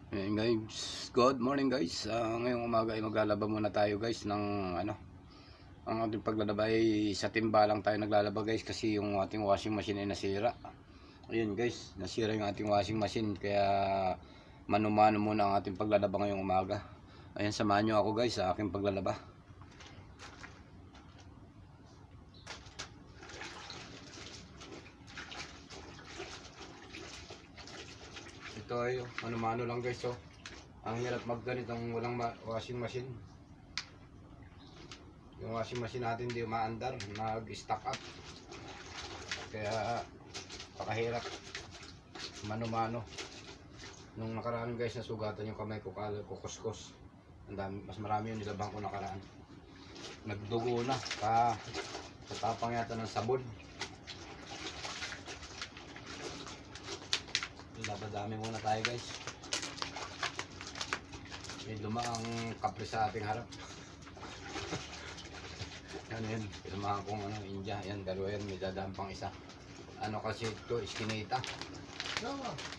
Ayan guys, good morning guys. Ngayong umaga ay maglalaba muna tayo guys ng ang ating paglalaba ay sa timba lang tayo naglalaba guys kasi yung ating washing machine ay nasira. Ayun guys, nasira yung ating washing machine kaya mano-mano muna ang ating paglalaba ngayong umaga. Ayan, samahan nyo ako guys sa aking paglalaba. Ito ay mano-mano lang guys oh. Ang hirap magganitong walang washing machine. Yung washing machine natin hindi umaandar, nag-stack up. Kaya pakahirap mano-mano. Nung nakaraan guys, nasugatan yung kamay ko, kukuskus. Mas marami yung nilabang ko nakaraan. Nagdugo na sa tapang yata ng sabon. Labadami muna tayo guys. May lumaang kapre sa ating harap. Ano yun, lumaang kong India. Yan, dalawa yan, may dadaan pang isa. Ano kasi ito, iskinita.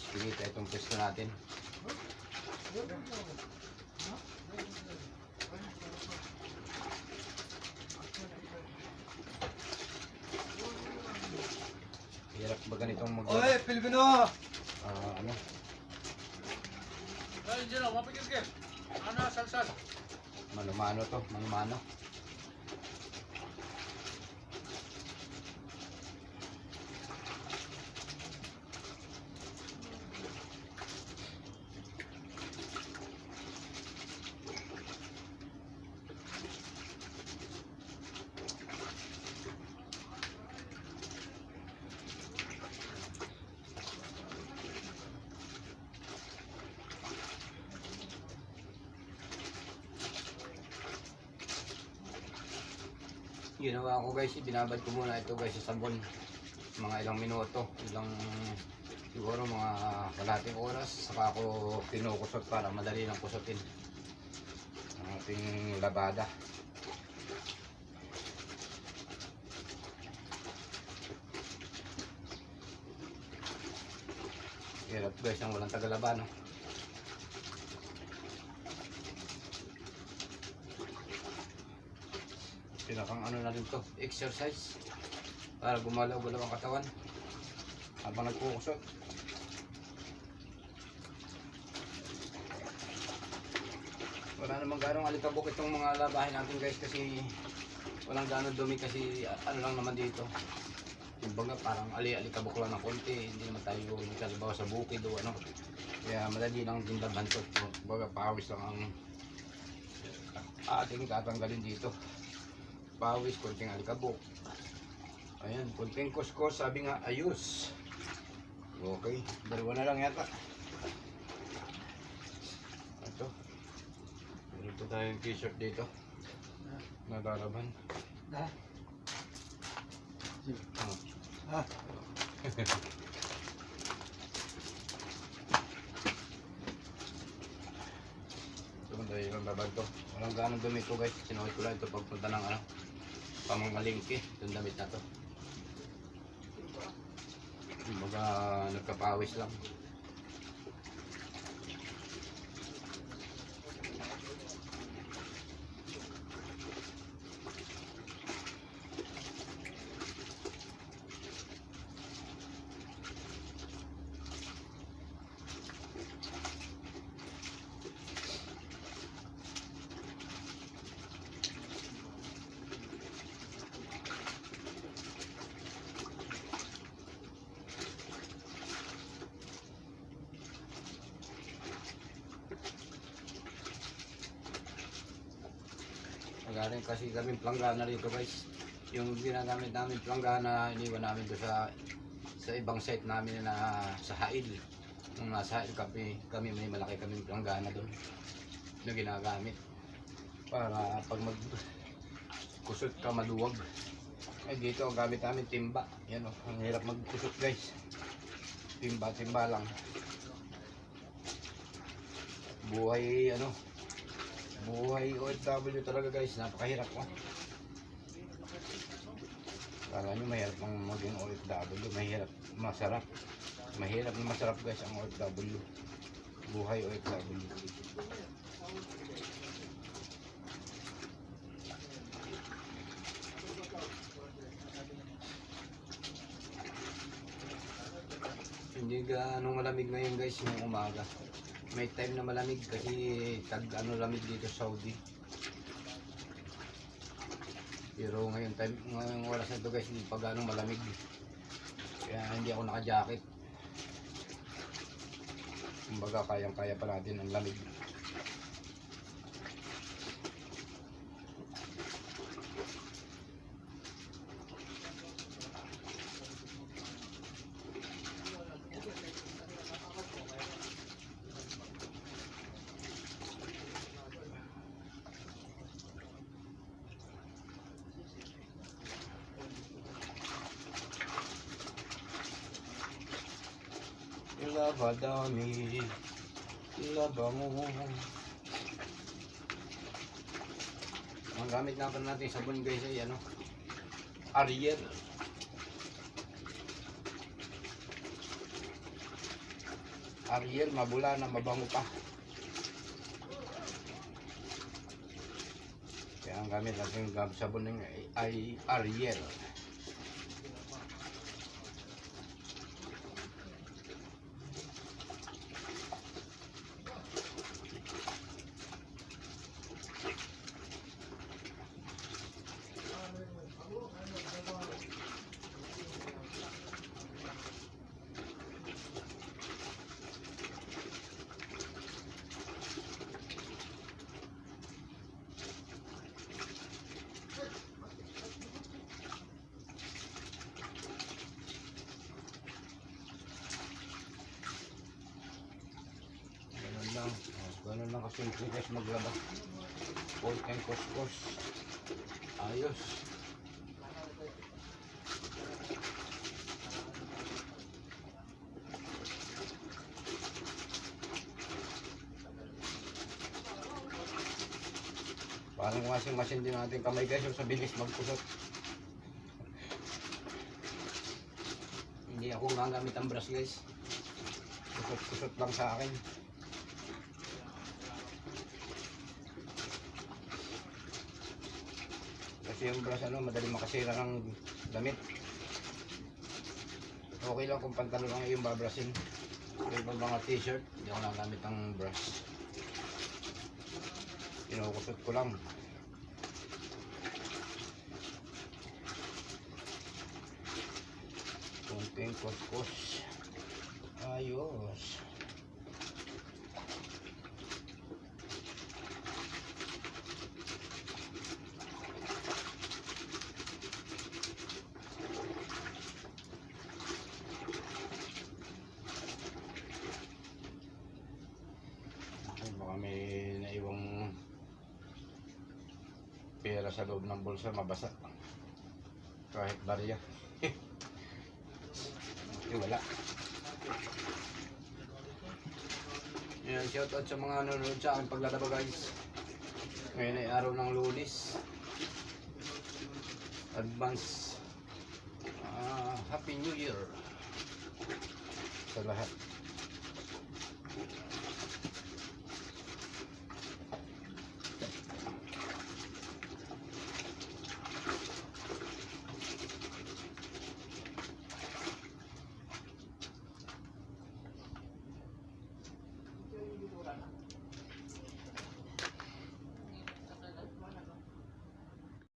Iskinita itong pwesto natin. Hirap ba ganitong Oy, Pilipino! ano? Ay, Jero, mapikir ka. Ano, salsal? Mano-mano to, mano-mano. Ginawa ko guys, binabad ko muna ito guys sa sabon. Mga ilang minuto, siguro mga kalahating oras, saka ako kinukusot para madali lang kusutin ang ating labada. Hirap guys ang walang tagalaba, no? Pinakang ano na rin to, exercise para gumalaw-galaw ang katawan habang nagkukusot. Wala namang ganong alikabok itong mga labahin natin guys kasi walang ganong dumi kasi ano lang naman dito. Kumbaga parang alikabok lang ng konti, hindi naman tayo nagkalabaw sa bukid o ano. Kaya madali lang din laban to. Kumbaga pawis lang ang ating tatanggalin dito. Pawis, konting alikabok. Ayan, konting kuskus, sabi nga ayos. Okay, dalawa na lang yata. Ito. Meron po tayong t-shirt dito. Nalalaban. Ito man tayo yung babag to. Walang ganong dumi to guys. Sinuot ko lang ito pagpunta ng pamangalingki. Itong damit na to. Kumbaga nagkapawis lang. Galing kasi kami planggana rito guys. Yung ginagamit namin planggana, iniwan namin doon sa ibang site namin na sa Hail. Nung nasa Hail kami may malaki kaming planggana doon na ginagamit para pag magkusot ka maluwag. Eh dito ang gamit namin timba. Yan o, ang hirap magkusot guys. Timba lang. Buhay buhay OFW talaga guys, napakahirap ko. Kala nyo mahirap ang maging OFW, mahirap, masarap. Mahirap na masarap guys ang OFW. Buhay OFW. Hindi gaano malamig ngayon guys ngayong umaga. May time na malamig kasi lamig dito sa Saudi. Pero ngayong oras na ito guys, hindi pa gaano malamig. Kaya hindi ako naka-jacket. Kumbaga kayang-kaya pa natin ang lamig. Labadami, labango. Ang gamit na natin sabon guys ay Ariel. Ariel, mabula na mabango pa. Kaya ang gamit natin sabon ay Ariel. Ganun lang kasi yung guys maglaba. Pork and couscous. Ayos. Parang washing machine din natin kamay guys yung sa bilis magkusot. Hindi ako gagamit ang brush guys. Kusot-kusot lang sa akin. Kasi yung brush madaling makasira ng damit. Okay lang kung pantalon lang yung babrushin. Pero ibang mga t-shirt, hindi ako nagamit ng brush. Kinukusot ko lang. Kunting kuskus. Ayos. Baka may naiwang pera sa loob ng bulsa, mabasa kahit barya. Wala. Yan, shoutout sa mga nanonood sa aking paglalaba guys. Ngayon ay araw ng Lunes. Advance Happy New Year sa lahat.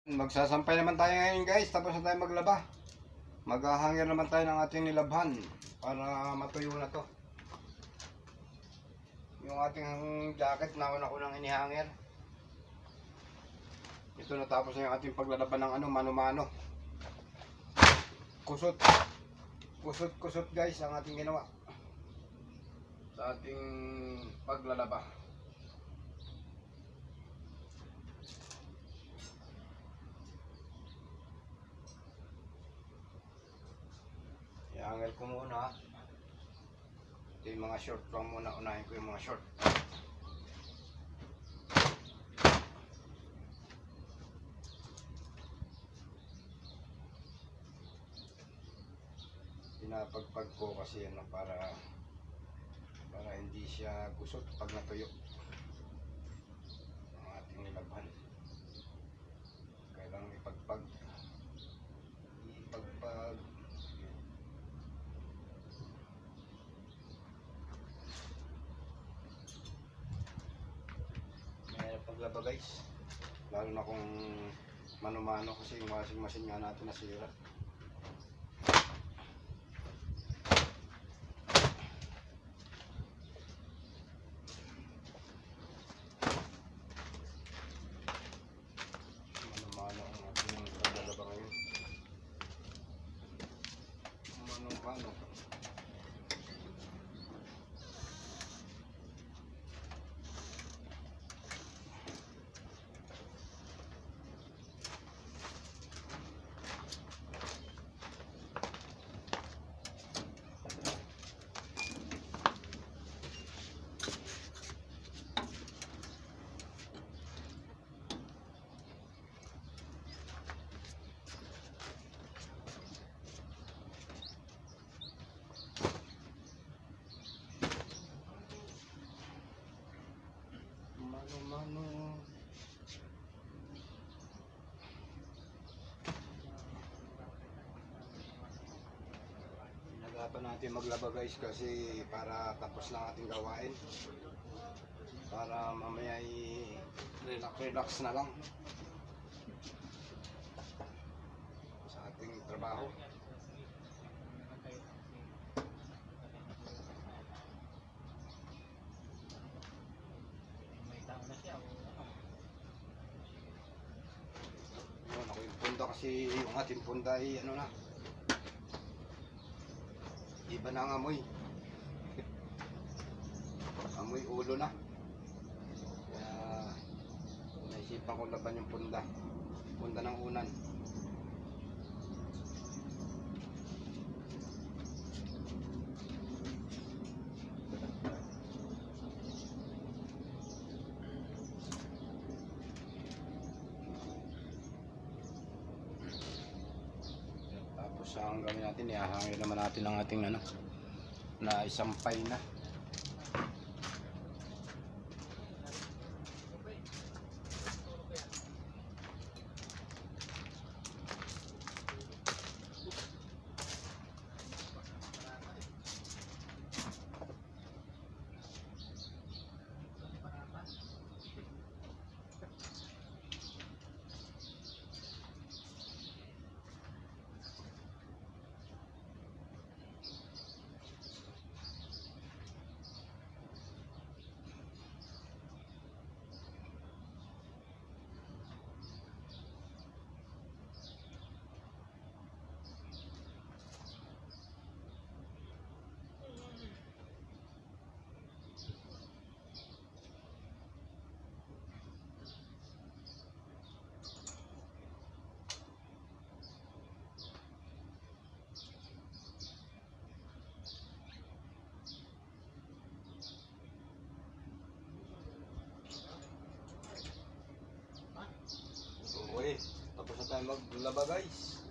Magsasampay naman tayo ngayon guys, tapos na tayo maglaba. Maghahangir naman tayo ng ating nilabhan para matuyo na to. Yung ating jacket na ko nang inihangir. Ito natapos na yung ating paglalaban ng mano-mano. Kusot guys ang ating ginawa sa ating paglalaba. Iangel ko muna. Ito yung mga short lang muna. Unahin ko yung mga short. Pinapagpag ko kasi para para hindi siya gusot pag natuyo ang ating nilabhan. Kailangan ipagpag. Mahirap paglaba guys, lalo na kung mano-mano kasi yung washing machine nga natin nasira. Mano-mano ang ating paglalaba ngayon. Mano-mano. Mano-mano. Nagapan natin maglaba guys kasi para tapos na ating gawain. Para mamaya relax na lang sa ating trabaho. Yun, ako yung punda kasi yung ating punda ay ano na, iba na ang amoy. Amoy ulo na. Kaya naisipan ko laban yung punda. Punda ng unan. Tapos ang gawin natin, ihahangin naman natin ang ating ano, na isampay na. Okay, tapos na tayo maglaba guys.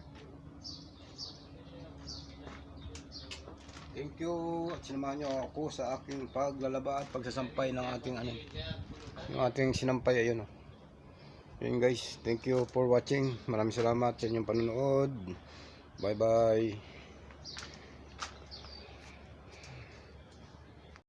Thank you at sinamahan nyo ako sa aking paglalaba at pagsasampay ng ating ano, yung ating sinampay. Ayun, oh. Yun guys, thank you for watching. Maraming salamat sa inyong panonood. Bye bye.